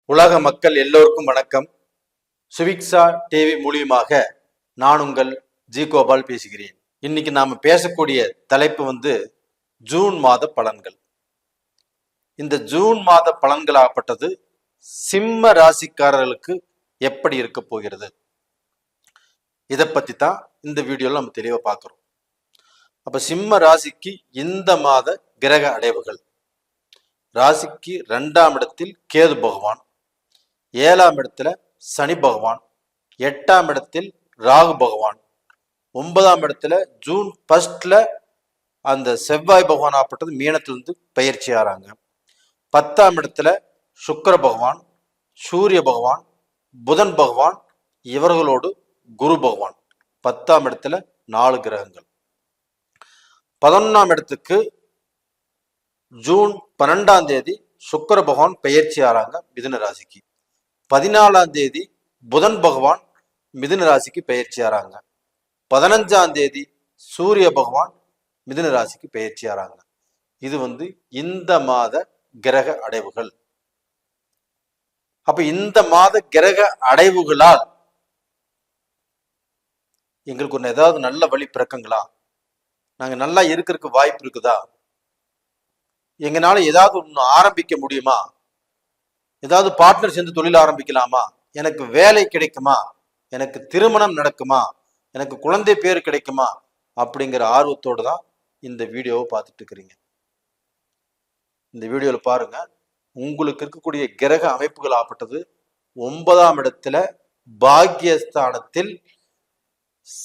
உலக மக்கள் எல்லோருக்கும் வணக்கம். சுவிக்ஸா டிவி மூலியமாக நான் உங்கள் ஜி கோபால் பேசுகிறேன். இன்னைக்கு நாம பேசக்கூடிய தலைப்பு ஜூன் மாத பலன்கள். இந்த ஜூன் மாத பலன்களாகப்பட்டது சிம்ம ராசிக்காரர்களுக்கு எப்படி இருக்க போகிறது, இதை பத்தி தான் இந்த வீடியோல நம்ம தெளிவா பார்க்கிறோம். அப்ப சிம்ம ராசிக்கு இந்த மாத கிரக அடைவுகள்: ராசிக்கு 2ஆம் இடத்தில் கேது பகவான், 7ஆம் இடத்துல சனி பகவான், 8ஆம் இடத்தில் ராகு பகவான், 9ஆம் இடத்துல ஜூன் 1 அந்த செவ்வாய் பகவான் ஆப்பட்டது மீனத்திலிருந்து பயிற்சி ஆறாங்க. 10ஆம் இடத்துல சுக்கிர பகவான், சூரிய பகவான், புதன் பகவான், இவர்களோடு குரு பகவான். 10ஆம் இடத்துல 4 கிரகங்கள். 11ஆம் இடத்துக்கு ஜூன் 12ஆம் தேதி சுக்கிர பகவான் பயிற்சி ஆறாங்க மிதுன ராசிக்கு. 14ஆம் தேதி புதன் பகவான் மிதுன ராசிக்கு பயிற்சி ஆறாங்க. 15ஆம் தேதி சூரிய பகவான் மிதுன ராசிக்கு பயிற்சி ஆறாங்க. இது இந்த மாத கிரக அடைவுகள். அப்ப இந்த மாத கிரக அடைவுகளால் எங்களுக்கு ஒன்று ஏதாவது நல்ல வழி பிறக்குங்களா? நாங்க நல்லா இருக்கிறதுக்கு வாய்ப்பு இருக்குதா? எங்களால ஏதாவது ஒன்று ஆரம்பிக்க முடியுமா? ஏதாவது பார்ட்னர் சேர்ந்து தொழில் ஆரம்பிக்கலாமா? எனக்கு வேலை கிடைக்குமா? எனக்கு திருமணம் நடக்குமா? எனக்கு குழந்தை பேர் கிடைக்குமா? அப்படிங்கிற ஆர்வத்தோடு தான் இந்த வீடியோவை பார்த்துட்டு இருக்கிறீங்க. இந்த வீடியோவில் பாருங்க, உங்களுக்கு இருக்கக்கூடிய கிரக அமைப்புகள் ஆப்பட்டது 9ஆம் இடத்துல பாக்கியஸ்தானத்தில்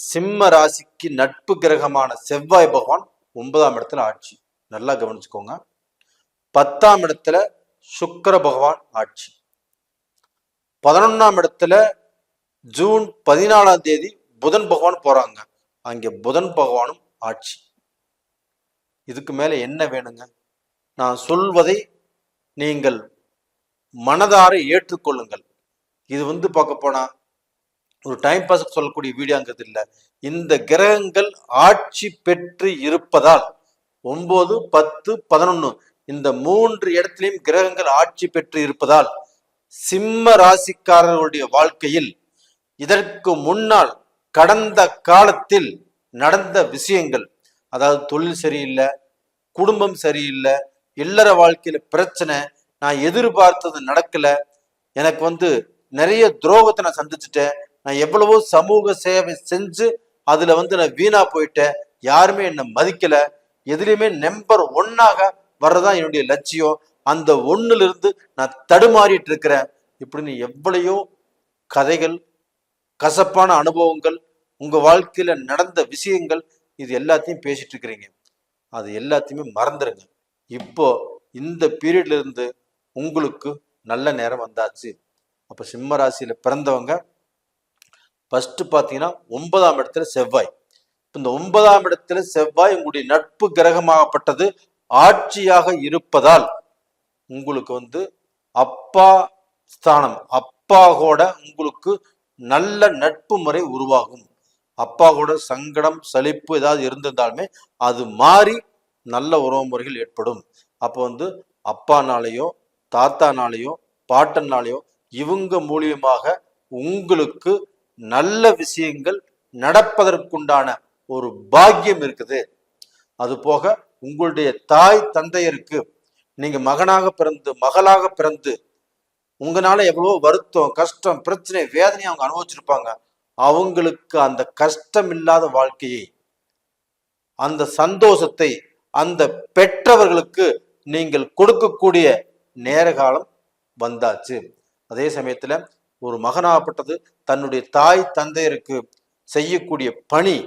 சிம்ம ராசிக்கு நட்பு கிரகமான செவ்வாய் பகவான் 9ஆம் இடத்துல ஆட்சி. நல்லா கவனிச்சுக்கோங்க. 10ஆம் இடத்துல சுக்கிர பகவான் ஆட்சி. 11ஆம் இடத்துல ஜூன் 14ஆம் தேதி புதன் பகவான் போறாங்க. அங்கே புதன் பகவானும் ஆட்சி. இதுக்கு மேல என்ன வேணுங்க? நான் சொல்வதை நீங்கள் மனதார ஏற்றுக்கொள்ளுங்கள். இது பார்க்க போனா ஒரு டைம் பாஸ் சொல்லக்கூடிய வீடியோங்கிறது இல்லை. இந்த கிரகங்கள் ஆட்சி பெற்று இருப்பதால் 9, 10, 11 இந்த 3 இடத்திலையும் கிரகங்கள் ஆட்சி பெற்று இருப்பதால் சிம்ம ராசிக்காரர்களுடைய வாழ்க்கையில் இதற்கு முன்னால் கடந்த காலத்தில் நடந்த விஷயங்கள், அதாவது தொழில் சரியில்லை, குடும்பம் சரியில்லை, இல்லற வாழ்க்கையில பிரச்சனை, நான் எதிர்பார்த்தது நடக்கல, எனக்கு நிறைய துரோகத்தை நான் சந்திச்சுட்டேன், நான் எவ்வளவோ சமூக சேவை செஞ்சு அதுல நான் வீணா போயிட்டேன், யாருமே என்னை மதிக்கல, எதுலையுமே நம்பர் 1ஆக வர்றதான் என்னுடைய லட்சியம், அந்த 1ல இருந்து நான் தடுமாறிட்டு இருக்கிறேன், இப்படின்னு எவ்வளையோ கதைகள், கசப்பான அனுபவங்கள், உங்க வாழ்க்கையில நடந்த விஷயங்கள், இது எல்லாத்தையும் பேசிட்டு இருக்கிறீங்க. அது எல்லாத்தையுமே மறந்துருங்க. இப்போ இந்த பீரியட்ல இருந்து உங்களுக்கு நல்ல நேரம் வந்தாச்சு. அப்ப சிம்ம ராசியில பிறந்தவங்க ஃபர்ஸ்ட் பாத்தீங்கன்னா 9ஆம் இடத்துல செவ்வாய். இந்த 9ஆம் இடத்துல செவ்வாய் உங்களுடைய நட்பு கிரகமாகப்பட்டது ஆட்சியாக இருப்பதால் உங்களுக்கு அப்பா ஸ்தானம், அப்பா கூட உங்களுக்கு நல்ல நட்பு முறை உருவாகும். அப்பா கூட சங்கடம், சலிப்பு ஏதாவது இருந்திருந்தாலுமே அது மாறி நல்ல உறவு முறைகள் ஏற்படும். அப்போ அப்பானாலேயோ தாத்தானாலேயோ பாட்டனாலேயோ இவங்க மூலியமாக உங்களுக்கு நல்ல விஷயங்கள் நடப்பதற்குண்டான ஒரு பாக்கியம் இருக்குது. அது போக உங்களுடைய தாய் தந்தையருக்கு நீங்க மகனாக பிறந்து மகளாக பிறந்து உங்களால எவ்வளவோ வருத்தம், கஷ்டம், பிரச்சனை, வேதனையை அவங்க அனுபவிச்சிருப்பாங்க. அவங்களுக்கு அந்த கஷ்டம் இல்லாத வாழ்க்கையை, அந்த சந்தோஷத்தை அந்த பெற்றவர்களுக்கு நீங்கள் கொடுக்கக்கூடிய நேர காலம் வந்தாச்சு. அதே சமயத்துல ஒரு மகனாகப்பட்டது தன்னுடைய தாய் தந்தையருக்கு செய்யக்கூடிய பணி,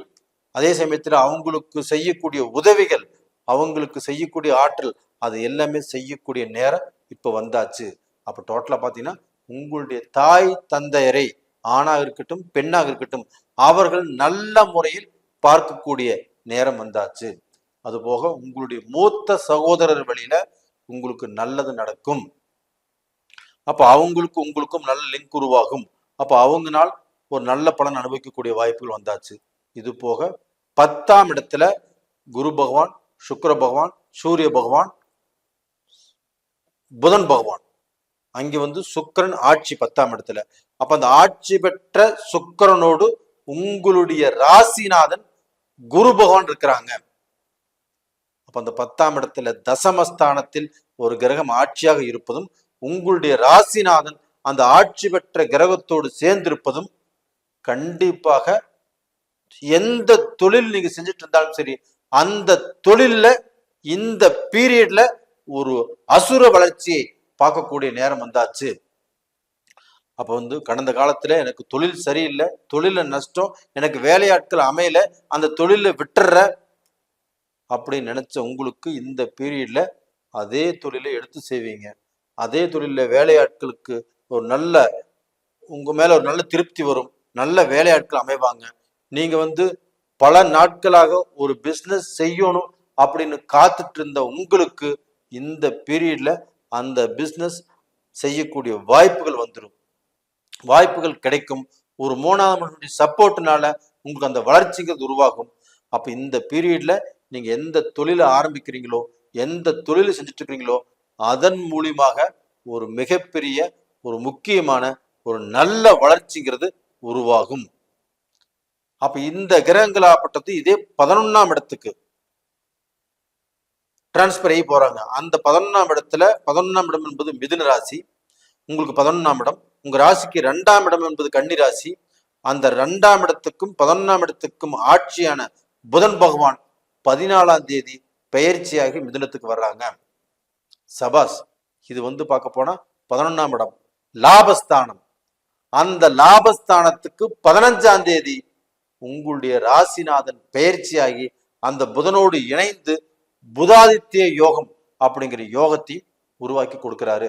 அதே சமயத்துல அவங்களுக்கு செய்யக்கூடிய உதவிகள், அவங்களுக்கு செய்யக்கூடிய ஆற்றல், அது எல்லாமே செய்யக்கூடிய நேரம் இப்ப வந்தாச்சு. அப்ப டோட்டலா பாத்தீங்கன்னா உங்களுடைய தாய் தந்தையரை, ஆணாக இருக்கட்டும் பெண்ணாக இருக்கட்டும், அவர்கள் நல்ல முறையில் பார்க்கக்கூடிய நேரம் வந்தாச்சு. அது போக உங்களுடைய மூத்த சகோதரர் வழியில உங்களுக்கு நல்லது நடக்கும். அப்ப அவங்களுக்கும் உங்களுக்கும் நல்ல லிங்க் உருவாகும். அப்ப அவங்கனால் ஒரு நல்ல பலன் அனுபவிக்கக்கூடிய வாய்ப்புகள் வந்தாச்சு. இது போக 10ஆம் இடத்துல குரு பகவான், சுக்கிர பகவான், சூரிய பகவான், புதன் பகவான் அங்க வந்து சுக்கிரன் ஆட்சி 10ஆம் இடத்துல. அப்ப அந்த ஆட்சி பெற்ற சுக்கிரனோடு உங்களுடைய ராசிநாதன் குரு பகவான் இருக்கிறாங்க. அப்ப அந்த 10ஆம் இடத்துல தசமஸ்தானத்தில் ஒரு கிரகம் ஆட்சியாக இருப்பதும் உங்களுடைய ராசிநாதன் அந்த ஆட்சி பெற்ற கிரகத்தோடு சேர்ந்திருப்பதும் கண்டிப்பாக எந்த தொழில் நீங்க செஞ்சுட்டு இருந்தாலும் சரி, அந்த தொழில்ல இந்த பீரியட்ல ஒரு அசுர வளர்ச்சியை பார்க்கக்கூடிய நேரம் வந்தாச்சு. அப்ப வந்து கடந்த காலத்துல எனக்கு தொழில் சரியில்லை, தொழில நஷ்டம், எனக்கு வேலையாட்கள் அமையல, அந்த தொழில விட்டுற அப்படின்னு நினைச்ச உங்களுக்கு இந்த பீரியட்ல அதே தொழிலை எடுத்து செய்வீங்க. அதே தொழில வேலையாட்களுக்கு ஒரு நல்ல உங்க மேல ஒரு நல்ல திருப்தி வரும், நல்ல வேலையாட்கள் அமைவாங்க. நீங்க வந்து பல நாட்களாக ஒரு பிசினஸ் செய்யணும் அப்படின்னு காத்துட்டு இருந்த உங்களுக்கு இந்த பீரியட்ல அந்த பிசினஸ் செய்யக்கூடிய வாய்ப்புகள் வந்துடும், வாய்ப்புகள் கிடைக்கும். ஒரு 3ஆம் சப்போர்ட்னால உங்களுக்கு அந்த வளர்ச்சிகள் உருவாகும். அப்ப இந்த பீரியட்ல நீங்க எந்த தொழிலை ஆரம்பிக்கிறீங்களோ, எந்த தொழிலை செஞ்சுட்டு இருக்கிறீங்களோ, அதன் மூலியமாக ஒரு மிகப்பெரிய ஒரு முக்கியமான ஒரு நல்ல வளர்ச்சிங்கிறது உருவாகும். அப்ப இந்த கிரகங்களாப்பட்டது இதே 11ஆம் இடத்துக்கு டிரான்ஸ்பர் ஆகி போறாங்க. அந்த 11ஆம் இடத்துல 11ஆம் இடம் என்பது மிதுன ராசி, உங்களுக்கு 11ஆம் இடம். உங்க ராசிக்கு 2ஆம் இடம் என்பது கன்னி ராசி. அந்த 2ஆம் இடத்துக்கும் 11ஆம் இடத்துக்கும் ஆட்சியான புதன் பகவான் 14ஆம் தேதி பெயர்ச்சியாகி மிதுனத்துக்கு வர்றாங்க. சபாஸ். இது வந்து பார்க்க போனா 11ஆம் இடம் லாபஸ்தானம். அந்த லாபஸ்தானத்துக்கு 15ஆம் தேதி உங்களுடைய ராசிநாதன் பெயர்ச்சியாகி அந்த புதனோடு இணைந்து புதாதித்ய யோகம் அப்படிங்கிற யோகத்தை உருவாக்கி கொடுக்கிறாரு.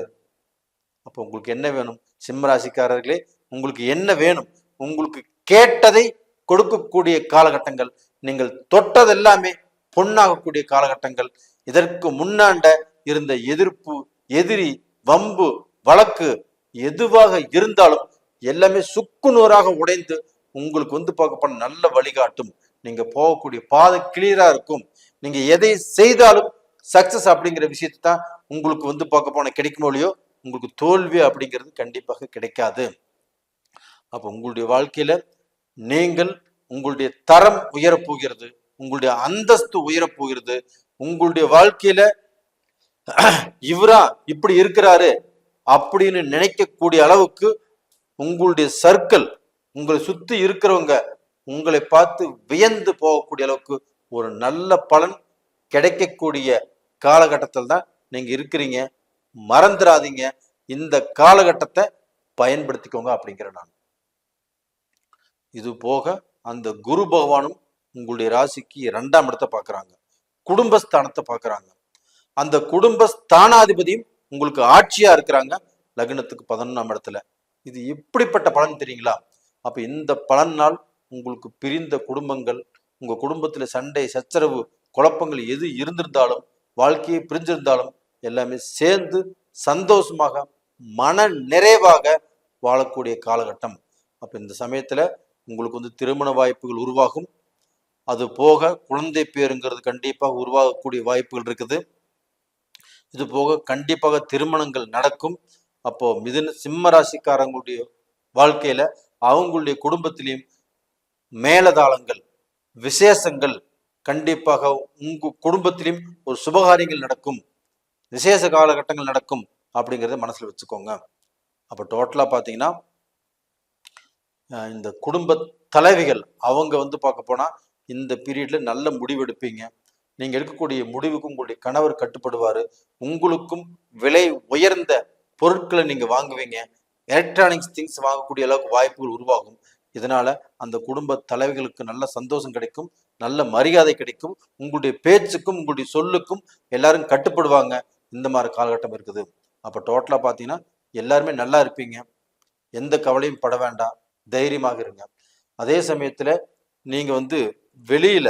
அப்போ உங்களுக்கு என்ன வேணும் சிம்ம ராசிக்காரர்களே? உங்களுக்கு என்ன வேணும்? உங்களுக்கு கேட்டதை கொடுக்கக்கூடிய காலகட்டங்கள், நீங்கள் தொட்டதெல்லாமே பொன்னாகக்கூடிய காலகட்டங்கள். இதற்கு முன்னாண்ட இருந்த எதிர்ப்பு, எதிரி, வம்பு, வழக்கு எதுவாக இருந்தாலும் எல்லாமே சுக்குநூறாக உடைந்து உங்களுக்கு வந்து பார்க்க போன நல்ல வழிகாட்டும். நீங்க போகக்கூடிய பாதை கிளியரா இருக்கும். நீங்க எதை செய்தாலும் சக்சஸ் அப்படிங்கிற விஷயத்தை தான் உங்களுக்கு வந்து பார்க்க போன கிடைக்குமோ இல்லையோ, உங்களுக்கு தோல்வி அப்படிங்கிறது கண்டிப்பாக கிடைக்காது. அப்ப உங்களுடைய வாழ்க்கையில நீங்கள் உங்களுடைய தரம் உயரப்போகிறது, உங்களுடைய அந்தஸ்து உயரப்போகிறது. உங்களுடைய வாழ்க்கையில இவரா இப்படி இருக்கிறாரு அப்படின்னு நினைக்கக்கூடிய அளவுக்கு உங்களுடைய சர்க்கிள், உங்களை சுத்தி இருக்கிறவங்க உங்களை பார்த்து வியந்து போகக்கூடிய அளவுக்கு ஒரு நல்ல பலன் கிடைக்கக்கூடிய காலகட்டத்தில் தான் நீங்க இருக்கிறீங்க. மறந்துடாதீங்க, இந்த காலகட்டத்தை பயன்படுத்திக்கோங்க அப்படிங்கிற நான். இது போக அந்த குரு பகவானும் உங்களுடைய ராசிக்கு 2ஆம் இடத்தை பார்க்கறாங்க, குடும்பஸ்தானத்தை பார்க்கறாங்க. அந்த குடும்பஸ்தானாதிபதியும் உங்களுக்கு ஆட்சியா இருக்கிறாங்க லக்னத்துக்கு 11ஆம் இடத்துல. இது எப்படிப்பட்ட பலன் தெரியுங்களா? அப்ப இந்த பலனால் உங்களுக்கு பிரிந்த குடும்பங்கள், உங்க குடும்பத்துல சண்டை, சச்சரவு, குழப்பங்கள் எது இருந்திருந்தாலும், வாழ்க்கையை பிரிஞ்சிருந்தாலும் எல்லாமே சேர்ந்து சந்தோஷமாக மன நிறைவாக வாழக்கூடிய காலகட்டம். அப்ப இந்த சமயத்துல உங்களுக்கு வந்து திருமண வாய்ப்புகள் உருவாகும். அது போக குழந்தை பேருங்கிறது கண்டிப்பாக உருவாகக்கூடிய வாய்ப்புகள் இருக்குது. இது போக கண்டிப்பாக திருமணங்கள் நடக்கும். அப்போ மிதுன சிம்ம ராசிக்காரங்களுடைய வாழ்க்கையில அவங்களுடைய குடும்பத்திலையும் மேலதாளங்கள், விசேஷங்கள் கண்டிப்பாக உங்க குடும்பத்திலையும் ஒரு சுபகாரியங்கள் நடக்கும், விசேஷ காலகட்டங்கள் நடக்கும் அப்படிங்கிறத மனசுல வச்சுக்கோங்க. அப்ப டோட்டலா பாத்தீங்கன்னா இந்த குடும்ப தலைவிகள் அவங்க வந்து பார்க்க போனா இந்த பீரியட்ல நல்ல முடிவெடுப்பீங்க. நீங்க எடுக்கக்கூடிய முடிவுக்கும் உங்களுடைய கணவர் கட்டுப்படுவாரு. உங்களுக்கும் விலை உயர்ந்த பொருட்களை நீங்க வாங்குவீங்க. எலக்ட்ரானிக்ஸ் திங்ஸ் வாங்கக்கூடிய அளவுக்கு வாய்ப்புகள் உருவாகும். இதனால அந்த குடும்ப தலைவிகளுக்கு நல்ல சந்தோஷம் கிடைக்கும், நல்ல மரியாதை கிடைக்கும். உங்களுடைய பேச்சுக்கும் உங்களுடைய சொல்லுக்கும் எல்லாரும் கட்டுப்படுவாங்க. இந்த மாதிரி காலகட்டம் இருக்குது. அப்ப டோட்டலா பாத்தீங்கன்னா எல்லாருமே நல்லா இருப்பீங்க. எந்த கவலையும் பட வேண்டாம், தைரியமாக இருங்க. அதே சமயத்துல நீங்க வந்து வெளியில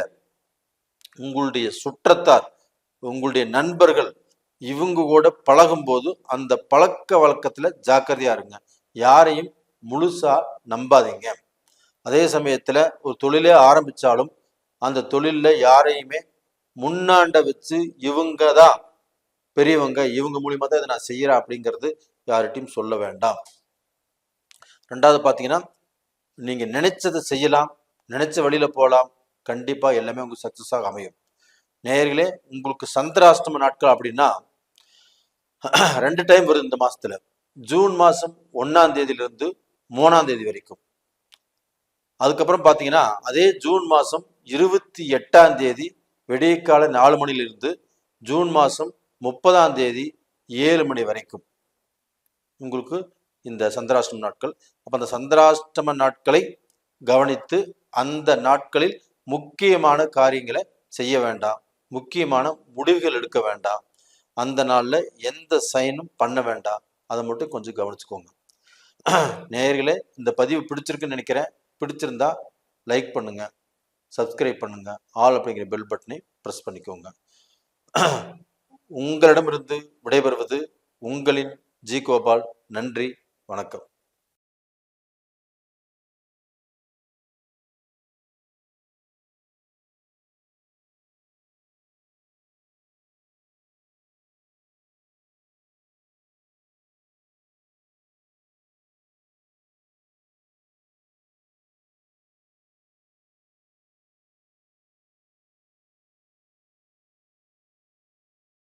உங்களுடைய சுற்றத்தார், உங்களுடைய நண்பர்கள் இவங்க கூட பழகும் போது அந்த பழக்க வழக்கத்துல ஜாக்கிரதையா இருங்க. யாரையும் முழுசா நம்பாதீங்க. அதே சமயத்துல ஒரு தொழிலே ஆரம்பிச்சாலும் அந்த தொழில்ல யாரையுமே முன்னாண்ட வச்சு இவங்க தான் பெரியவங்க இவங்க மூலியமா தான் இதை நான் செய்யறேன் அப்படிங்கிறது யார்கிட்டையும் சொல்ல வேண்டாம். ரெண்டாவது பார்த்தீங்கன்னா, நீங்க நினைச்சதை செய்யலாம், நினைச்ச வழியில போகலாம், கண்டிப்பா எல்லாமே உங்களுக்கு சக்சஸாக அமையும். நேயர்களே, உங்களுக்கு சந்திராஷ்டம நாட்கள் அப்படின்னா 2 டைம் வருது இந்த மாசத்துல. ஜூன் மாசம் 1ஆம் தேதியிலிருந்து 3ஆம் தேதி வரைக்கும். அதுக்கப்புறம் பாத்தீங்கன்னா அதே ஜூன் மாசம் 28ஆம் தேதி விடியற்காலை 4 மணிலிருந்து ஜூன் மாசம் 30ஆம் தேதி 7 மணி வரைக்கும் உங்களுக்கு இந்த சந்திராஷ்டம நாட்கள். அப்ப அந்த சந்திராஷ்டம நாட்களை கவனித்து அந்த நாட்களில் முக்கியமான காரியங்களை செய்ய வேண்டாம், முக்கியமான முடிவுகள் எடுக்க வேண்டாம், அந்த நாள்ல எந்த சைனும் பண்ண வேண்டாம். அதை மட்டும் கொஞ்சம் கவனிச்சுக்கோங்க. நேயர்களே, இந்த பதிவு பிடிச்சிருக்குன்னு நினைக்கிறேன். பிடிச்சிருந்தா லைக் பண்ணுங்க, சப்ஸ்கிரைப் பண்ணுங்க, ஆல் அப்படிங்கிற பெல் பட்டனை ப்ரெஸ் பண்ணிக்கோங்க. உங்களிடமிருந்து விடைபெறுவது உங்களின் ஜி கோபால். நன்றி, வணக்கம்.